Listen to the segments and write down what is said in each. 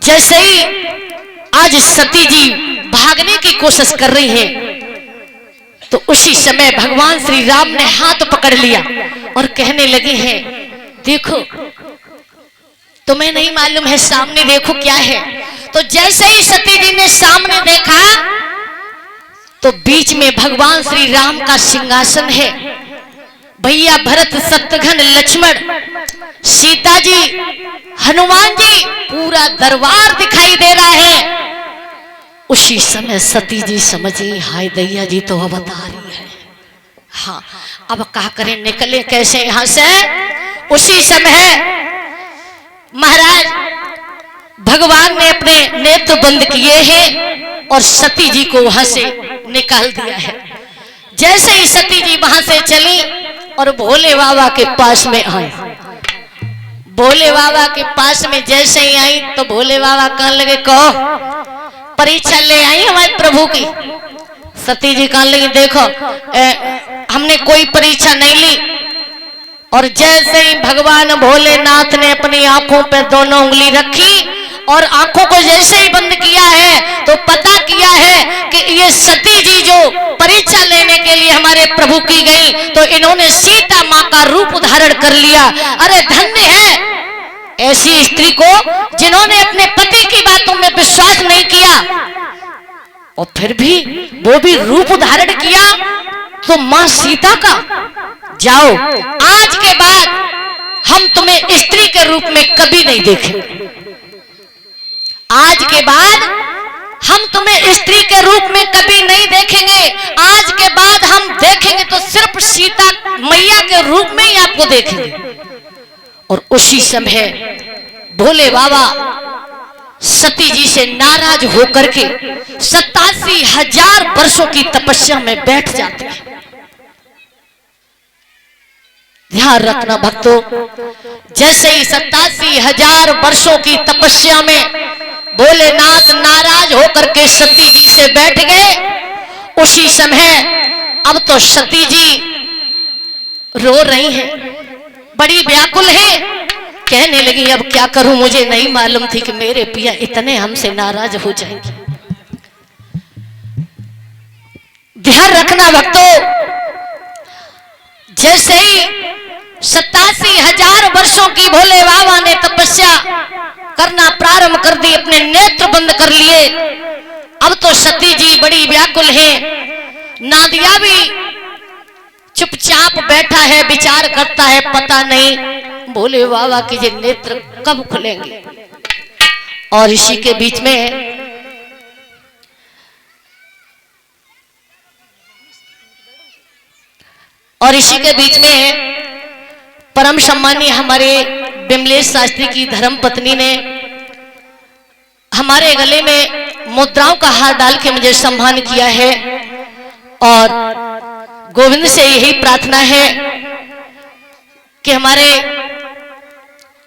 जैसे ही आज सती जी भागने की कोशिश कर रही हैं, तो उसी समय भगवान श्री राम ने हाथ पकड़ लिया और कहने लगे हैं, देखो तुम्हें नहीं मालूम है, सामने देखो क्या है। तो जैसे ही सती जी ने सामने देखा तो बीच में भगवान श्री राम का सिंहासन है। भैया भरत, शत्रुघ्न, लक्ष्मण, सीता जी, हनुमान जी, पूरा दरबार दिखाई दे रहा है। उसी समय सती जी समझी, हाय दैया जी तो अब बता रही है, हाँ अब क्या करें, निकले कैसे यहां से। उसी समय महाराज भगवान ने अपने नेत्र बंद किए हैं और सती जी को वहां से निकाल दिया है। जैसे ही सती जी वहां से चली और भोले बाबा के पास में आई, भोले बाबा के पास में जैसे ही आई तो भोले बाबा कहने लगे, कहो परीक्षा ले आई हमारे प्रभु की। सती जी कहने लगी, देखो हमने कोई परीक्षा नहीं ली। और जैसे ही भगवान भोलेनाथ ने अपनी आंखों पे दोनों उंगली रखी और आंखों को जैसे ही बंद किया है तो पता किया है कि ये सती जी जो परीक्षा लेने के लिए हमारे प्रभु की गई, तो इन्होंने सीता माँ का रूप धारण कर लिया। अरे धन्य है ऐसी स्त्री को जिन्होंने अपने पति की बातों में विश्वास नहीं किया और फिर भी वो भी रूप धारण किया। तो मां सीता का, जाओ आज के बाद हम तुम्हें स्त्री के रूप में कभी नहीं देखेंगे। आज के बाद हम तुम्हें स्त्री के रूप में कभी नहीं देखेंगे। आज के बाद हम देखेंगे तो सिर्फ सीता मैया के रूप में ही आपको देखेंगे। और उसी समय भोले बाबा सती जी से नाराज होकर के 87,000 वर्षों की तपस्या में बैठ जाते हैं। ध्यान रखना भक्तों, जैसे ही 87,000 वर्षों की तपस्या में भोलेनाथ नाराज होकर के सती जी से बैठ गए, उसी समय अब तो सती जी रो रही हैं, बड़ी व्याकुल है। कहने लगी, अब क्या करूं, मुझे नहीं मालूम थी कि मेरे पिया इतने हमसे नाराज हो जाएंगे। ध्यान रखना भक्तों, जैसे ही 87,000 वर्षों की भोले बाबा ने तपस्या करना प्रारंभ कर दी, अपने नेत्र बंद कर लिए। अब तो सती जी बड़ी व्याकुल है। नादिया भी चुपचाप बैठा है, विचार करता है, पता नहीं भोले बाबा के ये नेत्र कब खुलेंगे। और इसी के बीच में परम सम्मानीय हमारे विमलेश शास्त्री की धर्म पत्नी ने हमारे गले में मुद्राओं का हार डाल के मुझे सम्मान किया है। और गोविंद से यही प्रार्थना है कि हमारे,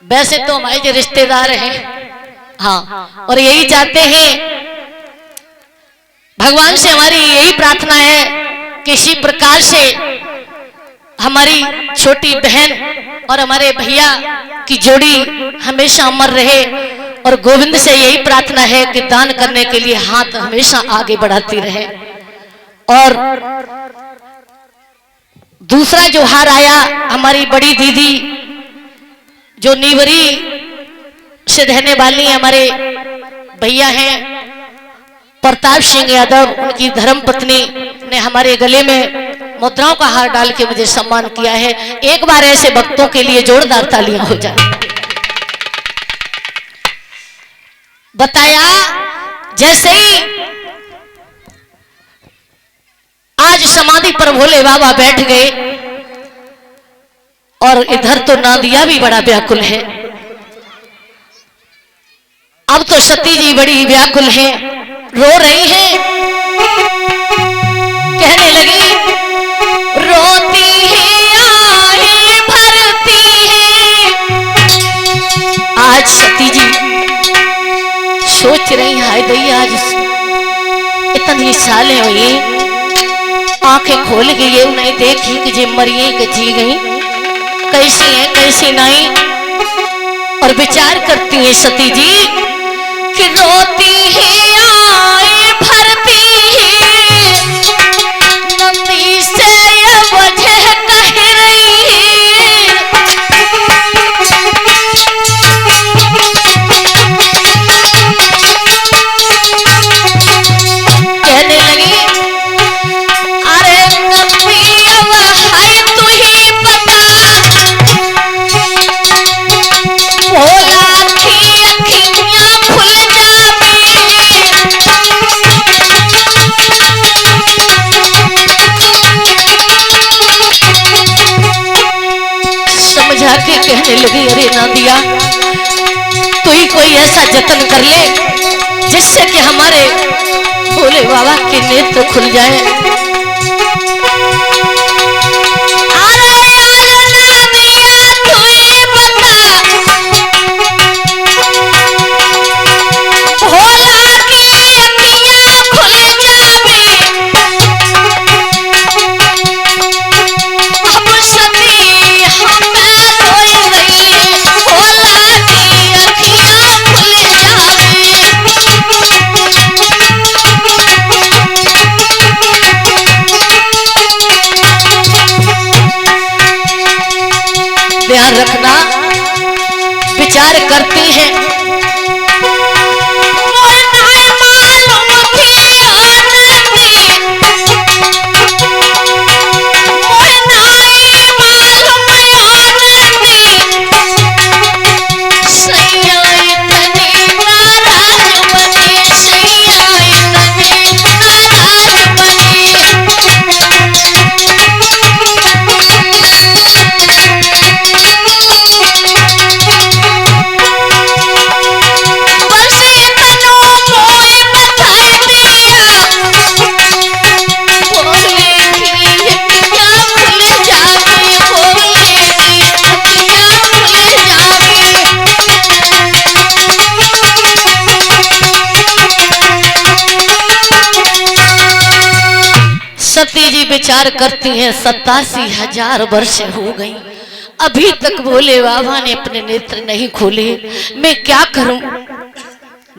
वैसे तो हमारे जो रिश्तेदार हैं, हाँ, और यही चाहते हैं, भगवान से हमारी यही प्रार्थना है कि इसी प्रकार से हमारी छोटी बहन और हमारे भैया की जोड़ी हमेशा अमर रहे। और गोविंद से यही प्रार्थना है कि दान करने के लिए हाथ हमेशा आगे बढ़ाती रहे। और दूसरा जो हार आया, हमारी बड़ी दीदी जो नीवरी से रहने वाली हमारे भैया हैं प्रताप सिंह यादव, उनकी धर्म पत्नी ने हमारे गले में मुद्राओं का हार डाल के मुझे सम्मान किया है। एक बार ऐसे भक्तों के लिए जोरदार तालियां हो जाए। बताया जैसे ही आज समाधि पर भोले बाबा बैठ गए और इधर तो नादिया भी बड़ा व्याकुल है। अब तो सती जी बड़ी व्याकुल है, रो रही है। कहने लगी, रोती है आही भरती है। आज सती जी सोच रही, हाय दैया आज इतनी सालें हुई, आंखें खोल गई है, नहीं देखी कि जे मरिए कि जी गई, कैसी है कैसी नहीं। और विचार करती है सती जी कि रोती है आए भरती है नंदी से ये वजह कह रही है। कहने लगी अरे नंदी अब है तू ही बता भोला की अखियां खुल जावी। समझा के कहने लगी अरे नादिया तू ही कोई ऐसा जतन कर ले जिससे कि हमारे भोले बाबा के नेत्र खुल जाए। अरे यार नादिया तू ही बता भोला की अखियां खुल जावी। अब सती हमें रोई गई भोला की अखियां खुल जावी। ध्यान रखना विचार करती हैं सती जी विचार करती हैं 87,000 वर्ष हो गई अभी तक भोले बाबा ने अपने नेत्र नहीं खोले, मैं क्या करूं।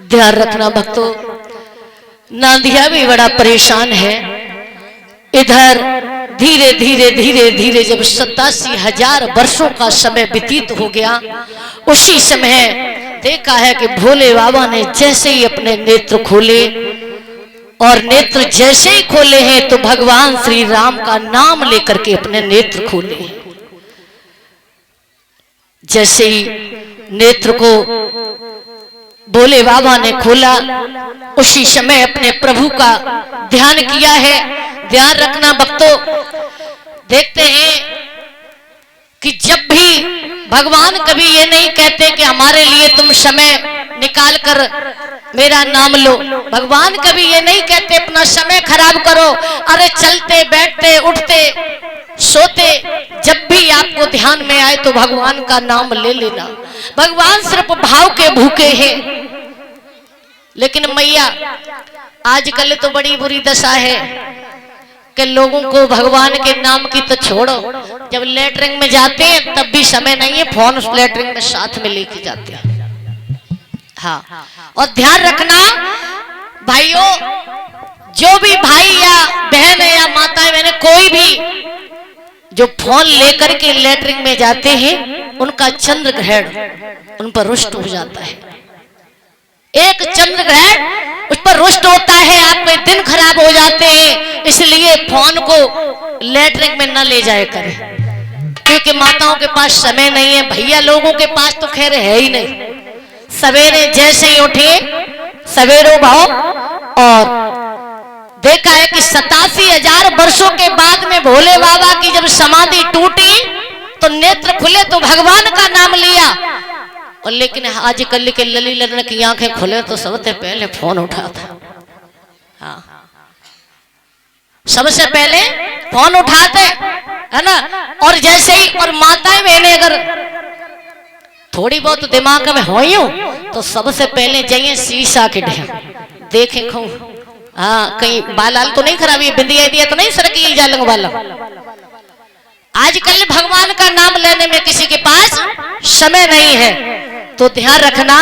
ध्यान रखना भक्तों नादिया भी बड़ा परेशान है। इधर धीरे धीरे धीरे धीरे जब 87,000 वर्षों का समय व्यतीत हो गया उसी समय देखा है कि भोले बाबा ने जैसे ही अपने नेत्र खोले और नेत्र जैसे ही खोले हैं तो भगवान श्री राम का नाम लेकर के अपने नेत्र खोले हैं। जैसे ही नेत्र को भोले बाबा ने खोला उसी समय अपने प्रभु का ध्यान किया है। ध्यान रखना भक्तों देखते हैं कि जब भी भगवान कभी ये नहीं कहते कि हमारे लिए तुम समय निकाल कर मेरा नाम लो, भगवान कभी ये नहीं कहते अपना समय खराब करो। अरे चलते बैठते उठते सोते जब भी आपको ध्यान में आए तो भगवान का नाम ले लेना। भगवान सिर्फ भाव के भूखे हैं। लेकिन मैया आजकल तो बड़ी बुरी दशा है कि लोगों को भगवान के नाम की तो छोड़ो, जब लेटरिंग में जाते हैं तब भी समय नहीं है, फोन उस लेटरिंग में साथ में लेके जाते हैं। हाँ, और ध्यान रखना भाइयों, जो भी भाई या बहन है या माता बहन कोई भी जो फोन लेकर के लेटरिंग में जाते हैं उनका चंद्र ग्रहण उन पर रुष्ट हो जाता है। एक चंद्र ग्रहण उस पर रुष्ट होता है, आपके दिन खराब हो जाते हैं। इसलिए फोन को लेटरिंग में न ले जाए करें, क्योंकि माताओं के पास समय नहीं है। भैया लोगों के पास तो खैर है ही नहीं। सवेरे जैसे ही उठे सवेरो भाव, और देखा है कि 87,000 वर्षों के बाद में भोले बाबा की जब समाधि टूटी तो नेत्र खुले तो भगवान का नाम लिया। और लेकिन आजकल के लली ललन की आंखें खुले तो सबसे पहले फोन उठा था। हाँ, सबसे पहले फोन उठाते है ना। और जैसे ही और माताएं बहनें अगर थोड़ी बहुत दिमाग में हो तो सबसे पहले जाइए शीशा के ढेर देखें खूं, हाँ कहीं बाल तो नहीं खराब है, बिंदिया दिया तो नहीं सरकी जालंग वाला। आजकल भगवान का नाम लेने में किसी के पास समय नहीं है। तो ध्यान रखना